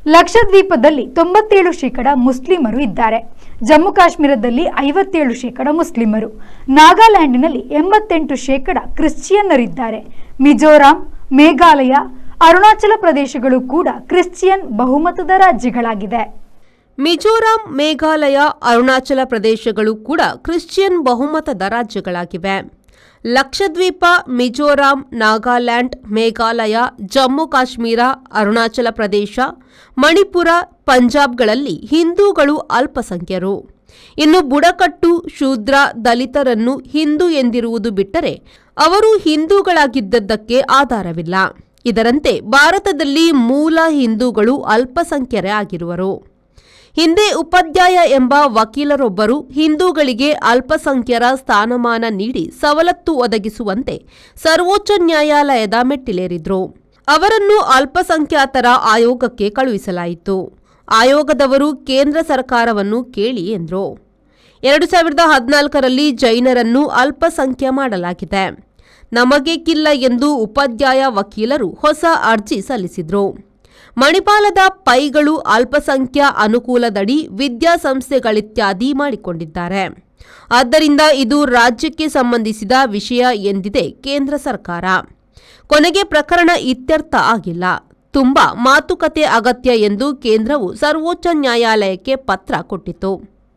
ಲಕ್ಷದ್ವೀಪದಲ್ಲಿ 97% ಮುಸ್ಲಿಮರು ಇದ್ದಾರೆ. ಜಮ್ಮು ಕಾಶ್ಮೀರದಲ್ಲಿ 57% ಮುಸ್ಲಿಮರು, ನಾಗಾಲ್ಯಾಂಡಿನಲ್ಲಿ 88% ಕ್ರಿಶ್ಚಿಯನ್ನರಿದ್ದಾರೆ. ಮಿಜೋರಾಂ, ಮೇಘಾಲಯ, ಅರುಣಾಚಲ ಪ್ರದೇಶಗಳು ಕೂಡ ಕ್ರಿಶ್ಚಿಯನ್ ಬಹುಮತದ ರಾಜ್ಯಗಳಾಗಿದೆ. ಮಿಜೋರಾಂ, ಮೇಘಾಲಯ, ಅರುಣಾಚಲ ಪ್ರದೇಶಗಳು ಕೂಡ ಕ್ರಿಶ್ಚಿಯನ್ ಬಹುಮತದ ರಾಜ್ಯಗಳಾಗಿವೆ. ಲಕ್ಷದ್ವೀಪ, ಮಿಜೋರಾಂ, ನಾಗಾಲ್ಯಾಂಡ್, ಮೇಘಾಲಯ, ಜಮ್ಮು ಕಾಶ್ಮೀರ, ಅರುಣಾಚಲ ಪ್ರದೇಶ, ಮಣಿಪುರ, ಪಂಜಾಬ್ಗಳಲ್ಲಿ ಹಿಂದೂಗಳು ಅಲ್ಪಸಂಖ್ಯರು. ಇನ್ನು ಬುಡಕಟ್ಟು, ಶೂದ್ರ, ದಲಿತರನ್ನು ಹಿಂದೂ ಎಂದಿರುವುದು ಬಿಟ್ಟರೆ ಅವರು ಹಿಂದೂಗಳಾಗಿದ್ದದ್ದಕ್ಕೆ ಆಧಾರವಿಲ್ಲ. ಇದರಂತೆ ಭಾರತದಲ್ಲಿ ಮೂಲ ಹಿಂದೂಗಳು ಅಲ್ಪಸಂಖ್ಯರೇ ಆಗಿರುವರು. ಹಿಂದೆ ಉಪಾಧ್ಯಾಯ ಎಂಬ ವಕೀಲರೊಬ್ಬರು ಹಿಂದೂಗಳಿಗೆ ಅಲ್ಪಸಂಖ್ಯರ ಸ್ಥಾನಮಾನ ನೀಡಿ ಸವಲತ್ತು ಒದಗಿಸುವಂತೆ ಸರ್ವೋಚ್ಚ ನ್ಯಾಯಾಲಯದ ಮೆಟ್ಟಿಲೇರಿದ್ರು. ಅವರನ್ನು ಅಲ್ಪಸಂಖ್ಯಾತರ ಆಯೋಗಕ್ಕೆ ಕಳುಹಿಸಲಾಯಿತು. ಆಯೋಗದವರು ಕೇಂದ್ರ ಸರ್ಕಾರವನ್ನು ಕೇಳಿ ಎಂದರು. 2014ರಲ್ಲಿ ಜೈನರನ್ನು ಅಲ್ಪಸಂಖ್ಯ ಮಾಡಲಾಗಿದೆ, ನಮಗೇಕಿಲ್ಲ ಎಂದು ಉಪಾಧ್ಯಾಯ ವಕೀಲರು ಹೊಸ ಅರ್ಜಿ ಸಲ್ಲಿಸಿದ್ರು. ಮಣಿಪಾಲದ ಪೈಗಳು ಅಲ್ಪಸಂಖ್ಯ ಅನುಕೂಲದಡಿ ವಿದ್ಯಾಸಂಸ್ಥೆಗಳಿತ್ಯಾದಿ ಮಾಡಿಕೊಂಡಿದ್ದಾರೆ. ಆದ್ದರಿಂದ ಇದು ರಾಜ್ಯಕ್ಕೆ ಸಂಬಂಧಿಸಿದ ವಿಷಯ ಎಂದಿದೆ ಕೇಂದ್ರ ಸರ್ಕಾರ. ಕೊನೆಗೆ ಪ್ರಕರಣ ಇತ್ಯರ್ಥ ಆಗಿಲ್ಲ, ತುಂಬಾ ಮಾತುಕತೆ ಅಗತ್ಯ ಎಂದು ಕೇಂದ್ರವು ಸರ್ವೋಚ್ಚ ನ್ಯಾಯಾಲಯಕ್ಕೆ ಪತ್ರ ಕೊಟ್ಟಿತು.